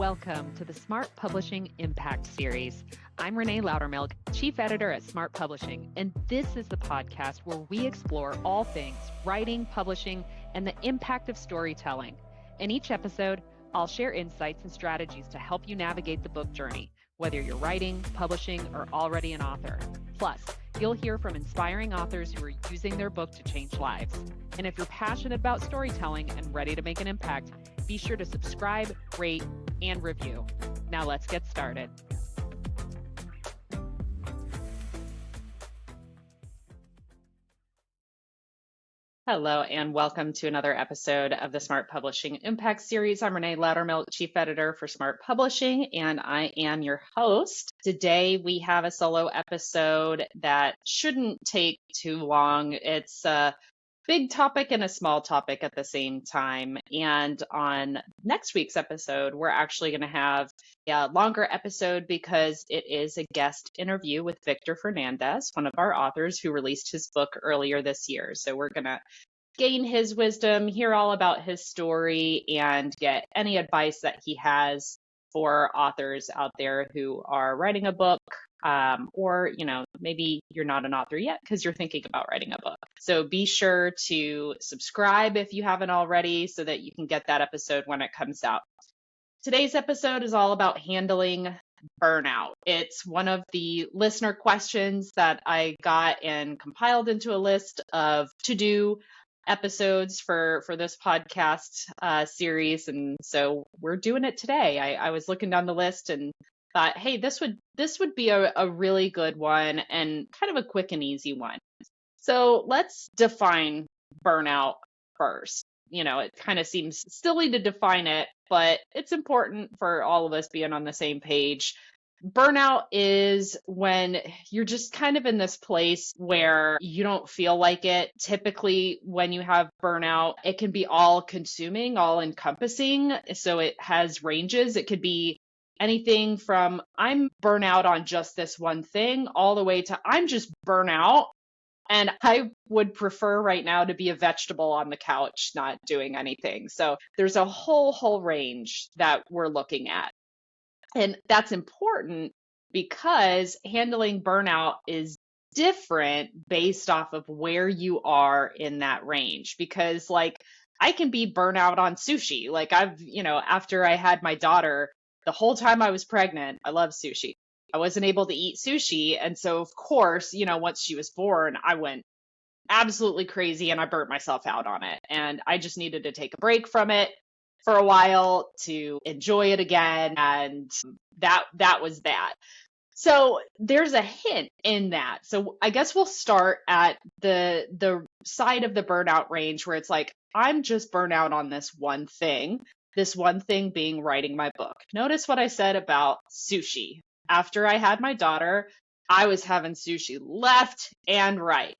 welcome to the Smart Publishing Impact Series. I'm Renée Lautermilch, Chief Editor at Smart Publishing, and this is the podcast where we explore all things writing, publishing, and the impact of storytelling. In each episode, I'll share insights and strategies to help you navigate the book journey, whether you're writing, publishing, or already an author. Plus, you'll hear from inspiring authors who are using their book to change lives. And if you're passionate about storytelling and ready to make an impact, be sure to subscribe, rate, and review. Now let's get started. Hello, and welcome to another episode of the Smart Publishing Impact Series. I'm Renée Lautermilch, Chief Editor for Smart Publishing, and I am your host. Today, we have a solo episode that shouldn't take too long. It's a big topic and a small topic at the same time. And on next week's episode, we're actually going to have a longer episode because it is a guest interview with Victor Fernandez, one of our authors who released his book earlier this year. So we're going to gain his wisdom, hear all about his story, and get any advice that he has for authors out there who are writing a book, or, maybe you're not an author yet because you're thinking about writing a book. So be sure to subscribe if you haven't already so that you can get that episode when it comes out. Today's episode is all about handling burnout. It's one of the listener questions that I got and compiled into a list of to-do episodes for this podcast series. And so we're doing it today. I was looking down the list and thought, hey, this would be a really good one and kind of a quick and easy one. So let's define burnout first. It kind of seems silly to define it, but it's important for all of us being on the same page. Burnout is when you're just kind of in this place where you don't feel like it. Typically, when you have burnout, it can be all consuming, all encompassing. So it has ranges. It could be anything from I'm burnout on just this one thing all the way to I'm just burnout. And I would prefer right now to be a vegetable on the couch, not doing anything. So there's a whole range that we're looking at. And that's important because handling burnout is different based off of where you are in that range. Because I can be burnout on sushi. After I had my daughter, the whole time I was pregnant, I love sushi. I wasn't able to eat sushi. And so, of course, once she was born, I went absolutely crazy and I burnt myself out on it. And I just needed to take a break from it for a while to enjoy it again. And that was that. So there's a hint in that. So I guess we'll start at the side of the burnout range where it's like, I'm just burnout on this one thing being writing my book. Notice what I said about sushi. After I had my daughter, I was having sushi left and right.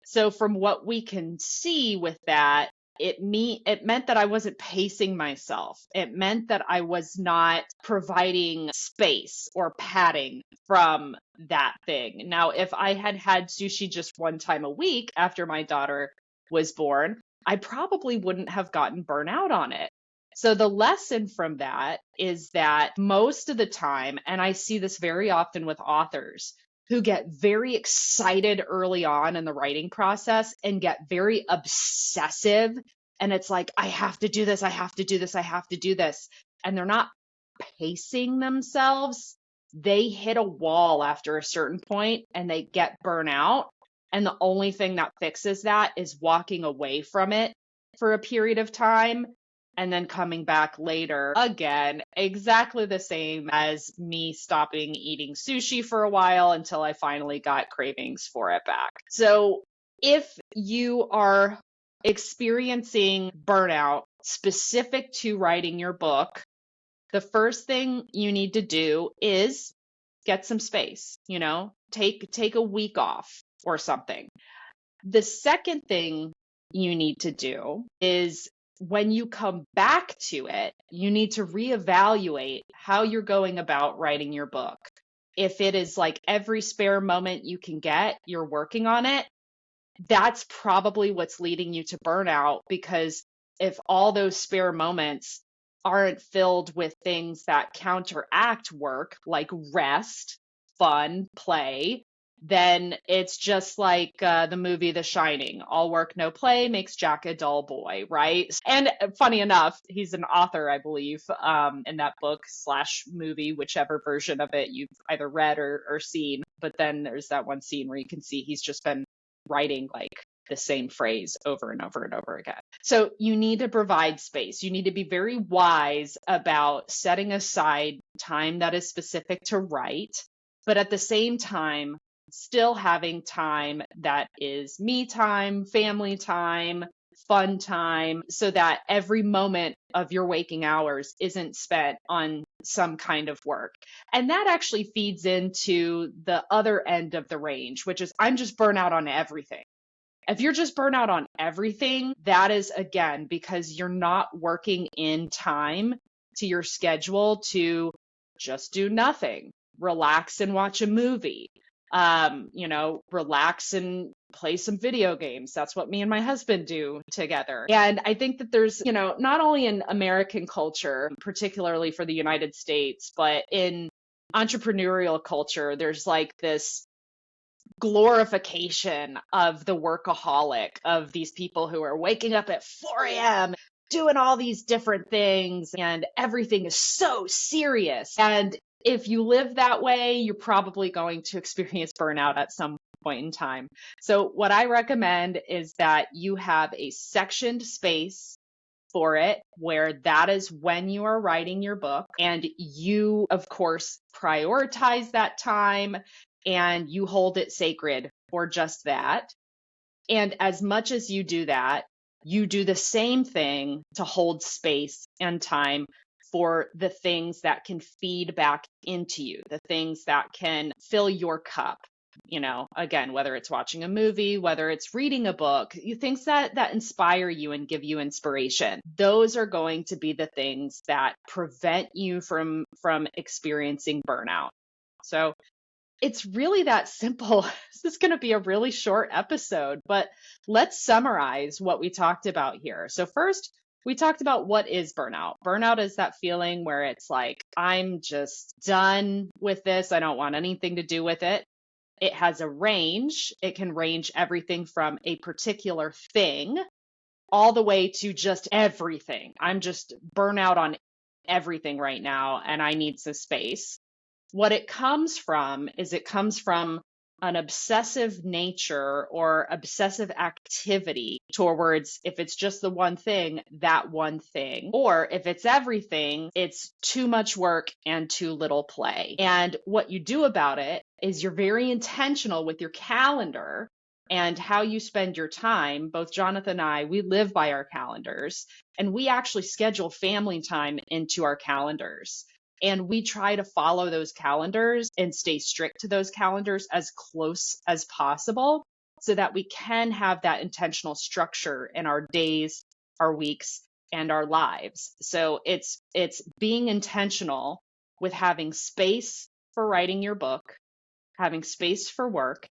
So from what we can see with that, it meant that I wasn't pacing myself. It meant that I was not providing space or padding from that thing. Now, if I had had sushi just one time a week after my daughter was born, I probably wouldn't have gotten burnout on it. So the lesson from that is that most of the time, and I see this very often with authors who get very excited early on in the writing process and get very obsessive. And it's like, I have to do this, I have to do this, I have to do this. And they're not pacing themselves. They hit a wall after a certain point and they get burnout. And the only thing that fixes that is walking away from it for a period of time and then coming back later again, exactly the same as me stopping eating sushi for a while until I finally got cravings for it back. So if you are experiencing burnout specific to writing your book, the first thing you need to do is get some space, take a week off or something. The second thing you need to do is when you come back to it, you need to reevaluate how you're going about writing your book. If it is like every spare moment you can get, you're working on it, that's probably what's leading you to burnout, because if all those spare moments aren't filled with things that counteract work, like rest, fun, play, then it's just like the movie The Shining. All work, no play makes Jack a dull boy, right? And funny enough, he's an author, I believe, in that book slash movie, whichever version of it you've either read or seen. But then there's that one scene where you can see he's just been writing like the same phrase over and over and over again. So you need to provide space. You need to be very wise about setting aside time that is specific to write, but at the same time, still having time that is me time, family time, fun time, so that every moment of your waking hours isn't spent on some kind of work. And that actually feeds into the other end of the range, which is I'm just burnout on everything. If you're just burnout on everything, that is again because you're not working in time to your schedule to just do nothing, relax and watch a movie, relax and play some video games. That's what me and my husband do together. And I think that there's, not only in American culture, particularly for the United States, but in entrepreneurial culture, there's like this glorification of the workaholic, of these people who are waking up at 4 a.m., doing all these different things, and everything is so serious. And if you live that way, you're probably going to experience burnout at some point in time. So what I recommend is that you have a sectioned space for it, where that is when you are writing your book, and you, of course, prioritize that time and you hold it sacred for just that. And as much as you do that, you do the same thing to hold space and time for the things that can feed back into you, the things that can fill your cup. Again, whether it's watching a movie, whether it's reading a book, things that inspire you and give you inspiration. Those are going to be the things that prevent you from experiencing burnout. So it's really that simple. This is going to be a really short episode, but let's summarize what we talked about here. So first, we talked about what is burnout. Burnout is that feeling where it's like, I'm just done with this. I don't want anything to do with it. It has a range. It can range everything from a particular thing all the way to just everything. I'm just burnout on everything right now, and I need some space. What it comes from is it comes from an obsessive nature or obsessive activity towards, if it's just the one thing, that one thing. Or if it's everything, it's too much work and too little play. And what you do about it is you're very intentional with your calendar and how you spend your time. Both Jonathan and I, we live by our calendars, and we actually schedule family time into our calendars. And we try to follow those calendars and stay strict to those calendars as close as possible so that we can have that intentional structure in our days, our weeks, and our lives. So it's being intentional with having space for writing your book, having space for work,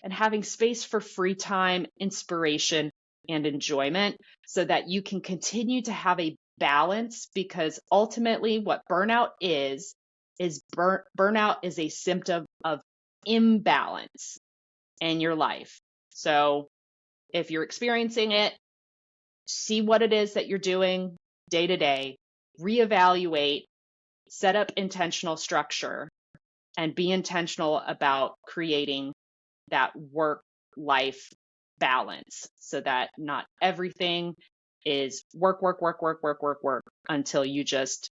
and having space for free time, inspiration, and enjoyment so that you can continue to have a balance, because ultimately what burnout is burnout is a symptom of imbalance in your life. So if you're experiencing it, see what it is that you're doing day to day, reevaluate, set up intentional structure, and be intentional about creating that work-life balance so that not everything is work until you just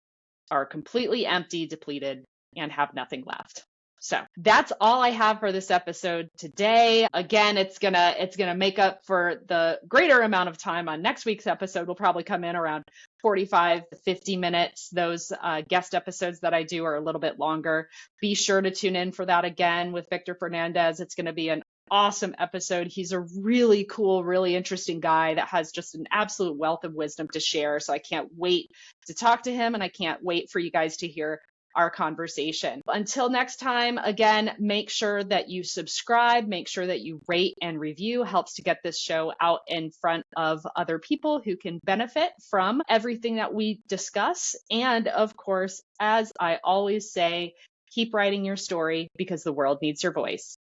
are completely empty, depleted, and have nothing left. So that's all I have for this episode today. Again, it's gonna make up for the greater amount of time on next week's episode. Will probably come in around 45 to 50 minutes. Those guest episodes that I do are a little bit longer. Be sure to tune in for that again with Victor Fernandez. It's going to be an awesome episode. He's a really cool, really interesting guy that has just an absolute wealth of wisdom to share. So I can't wait to talk to him, and I can't wait for you guys to hear our conversation. Until next time, again, make sure that you subscribe, make sure that you rate and review, helps to get this show out in front of other people who can benefit from everything that we discuss. And of course, as I always say, keep writing your story because the world needs your voice.